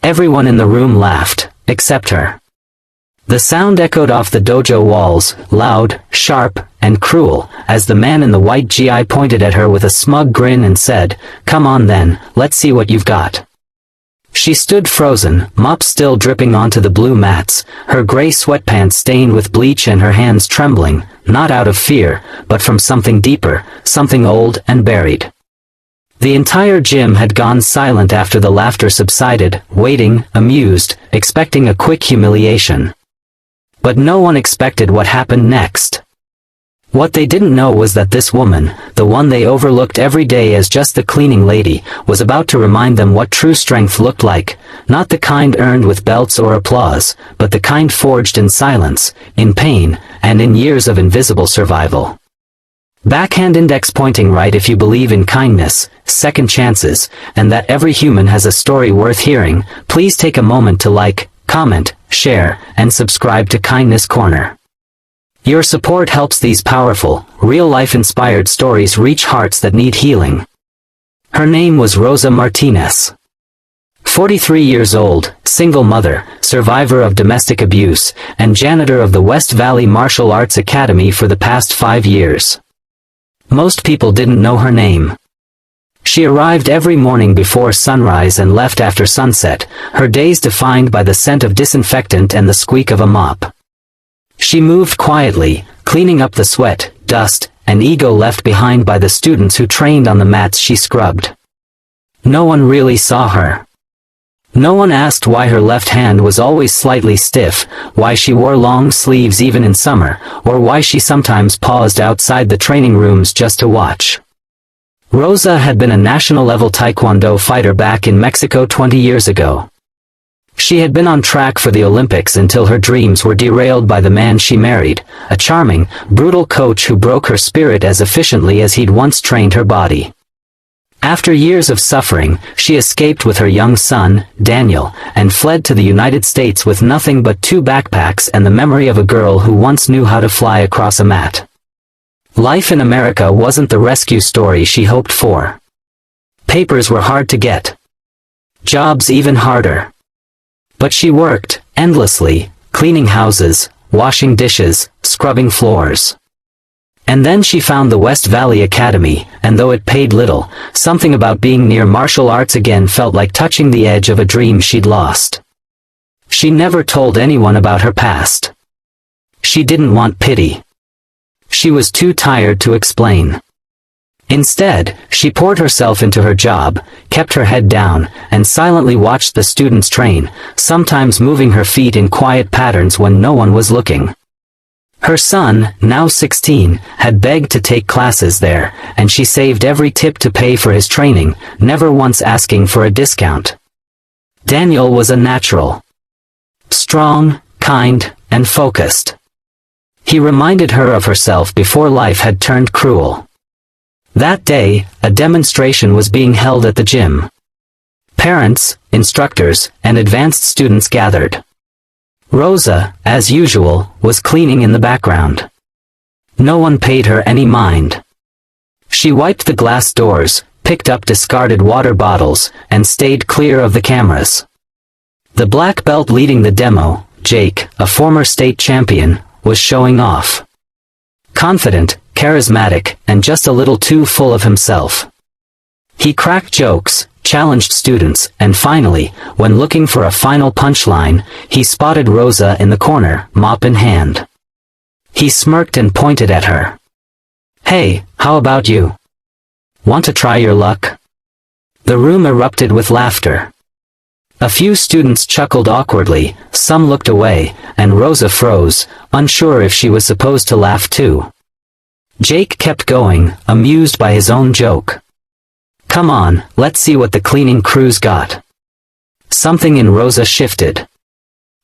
Everyone in the room laughed, except her. The sound echoed off the dojo walls, loud, sharp, and cruel, as the man in the white GI pointed at her with a smug grin and said, "Come on then, let's see what you've got." She stood frozen, mop still dripping onto the blue mats, her gray sweatpants stained with bleach and her hands trembling, not out of fear, but from something deeper, something old and buried. The entire gym had gone silent after the laughter subsided, waiting, amused, expecting a quick humiliation. But no one expected what happened next. What they didn't know was that this woman, the one they overlooked every day as just the cleaning lady, was about to remind them what true strength looked like, not the kind earned with belts or applause, but the kind forged in silence, in pain, and in years of invisible survival. Backhand index pointing right if you believe in kindness, second chances, and that every human has a story worth hearing. Please take a moment to like, comment, share, and subscribe to Kindness Corner. Your support helps these powerful, real-life inspired stories reach hearts that need healing. Her name was Rosa Martinez. 43 years old, single mother, survivor of domestic abuse, and janitor of the West Valley Martial Arts Academy for the past 5 years. Most people didn't know her name. She arrived every morning before sunrise and left after sunset, her days defined by the scent of disinfectant and the squeak of a mop. She moved quietly, cleaning up the sweat, dust, and ego left behind by the students who trained on the mats she scrubbed. No one really saw her. No one asked why her left hand was always slightly stiff, why she wore long sleeves even in summer, or why she sometimes paused outside the training rooms just to watch. Rosa had been a national-level Taekwondo fighter back in Mexico 20 years ago. She had been on track for the Olympics until her dreams were derailed by the man she married, a charming, brutal coach who broke her spirit as efficiently as he'd once trained her body. After years of suffering, she escaped with her young son, Daniel, and fled to the United States with nothing but 2 backpacks and the memory of a girl who once knew how to fly across a mat. Life in America wasn't the rescue story she hoped for. Papers were hard to get. Jobs even harder. But she worked, endlessly, cleaning houses, washing dishes, scrubbing floors. And then she found the West Valley Academy, and though it paid little, something about being near martial arts again felt like touching the edge of a dream she'd lost. She never told anyone about her past. She didn't want pity. She was too tired to explain. Instead, she poured herself into her job, kept her head down, and silently watched the students train, sometimes moving her feet in quiet patterns when no one was looking. Her son, now 16, had begged to take classes there, and she saved every tip to pay for his training, never once asking for a discount. Daniel was a natural. Strong, kind, and focused. He reminded her of herself before life had turned cruel. That day, a demonstration was being held at the gym. Parents, instructors, and advanced students gathered. Rosa, as usual, was cleaning in the background. No one paid her any mind. She wiped the glass doors, picked up discarded water bottles, and stayed clear of the cameras. The black belt leading the demo, Jake, a former state champion, was showing off. Confident, charismatic, and just a little too full of himself. He cracked jokes, challenged students, and finally, when looking for a final punchline, he spotted Rosa in the corner, mop in hand. He smirked and pointed at her. "Hey, how about you? Want to try your luck?" The room erupted with laughter. A few students chuckled awkwardly, some looked away, and Rosa froze, unsure if she was supposed to laugh too. Jake kept going, amused by his own joke. "Come on, let's see what the cleaning crew's got." Something in Rosa shifted.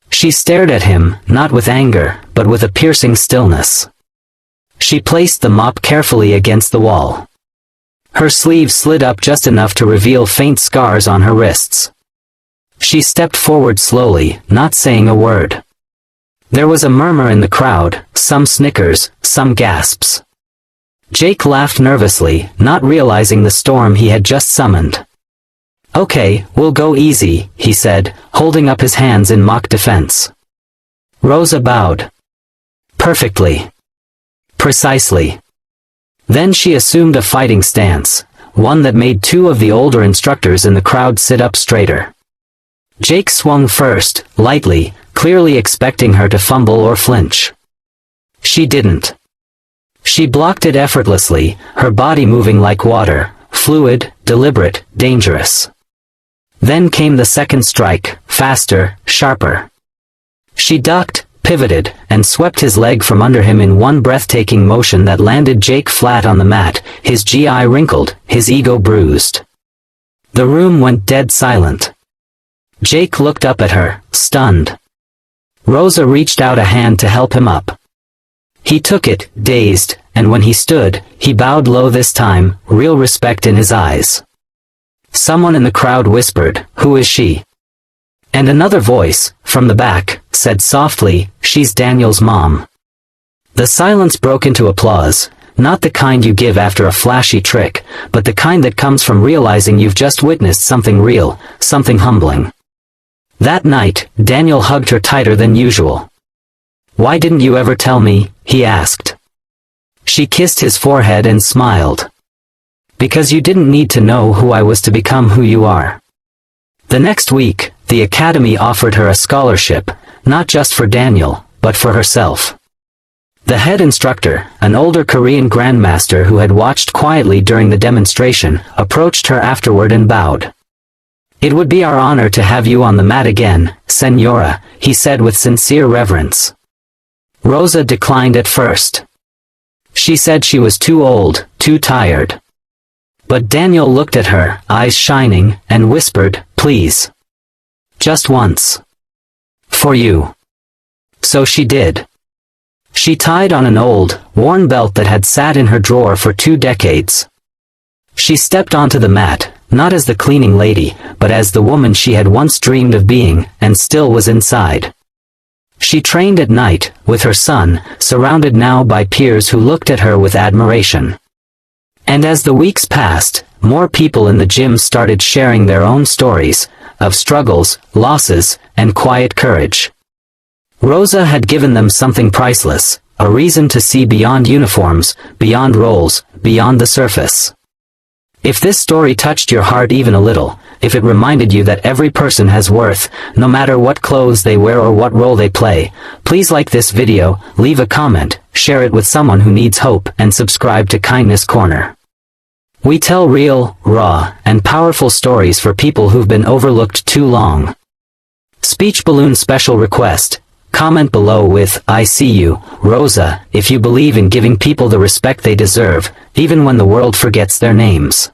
She stared at him, not with anger, but with a piercing stillness. She placed the mop carefully against the wall. Her sleeve slid up just enough to reveal faint scars on her wrists. She stepped forward slowly, not saying a word. There was a murmur in the crowd, some snickers, some gasps. Jake laughed nervously, not realizing the storm he had just summoned. "Okay, we'll go easy," he said, holding up his hands in mock defense. Rosa bowed. Perfectly. Precisely. Then she assumed a fighting stance, one that made two of the older instructors in the crowd sit up straighter. Jake swung first, lightly, clearly expecting her to fumble or flinch. She didn't. She blocked it effortlessly, her body moving like water, fluid, deliberate, dangerous. Then came the second strike, faster, sharper. She ducked, pivoted, and swept his leg from under him in one breathtaking motion that landed Jake flat on the mat, his GI wrinkled, his ego bruised. The room went dead silent. Jake looked up at her, stunned. Rosa reached out a hand to help him up. He took it, dazed, and when he stood, he bowed low this time, real respect in his eyes. Someone in the crowd whispered, "Who is she?" And another voice, from the back, said softly, "She's Daniel's mom." The silence broke into applause, not the kind you give after a flashy trick, but the kind that comes from realizing you've just witnessed something real, something humbling. That night, Daniel hugged her tighter than usual. "Why didn't you ever tell me?" he asked. She kissed his forehead and smiled. "Because you didn't need to know who I was to become who you are." The next week, the academy offered her a scholarship, not just for Daniel, but for herself. The head instructor, an older Korean grandmaster who had watched quietly during the demonstration, approached her afterward and bowed. "It would be our honor to have you on the mat again, Senora," he said with sincere reverence. Rosa declined at first. She said she was too old, too tired. But Daniel looked at her, eyes shining, and whispered, "Please. Just once. For you." So she did. She tied on an old, worn belt that had sat in her drawer for 2 decades. She stepped onto the mat, not as the cleaning lady, but as the woman she had once dreamed of being, and still was inside. She trained at night, with her son, surrounded now by peers who looked at her with admiration. And as the weeks passed, more people in the gym started sharing their own stories, of struggles, losses, and quiet courage. Rosa had given them something priceless, a reason to see beyond uniforms, beyond roles, beyond the surface. If this story touched your heart even a little, if it reminded you that every person has worth, no matter what clothes they wear or what role they play, please like this video, leave a comment, share it with someone who needs hope, and subscribe to Kindness Corner. We tell real, raw, and powerful stories for people who've been overlooked too long. Speech balloon special request. Comment below with, "I see you, Rosa," if you believe in giving people the respect they deserve, even when the world forgets their names.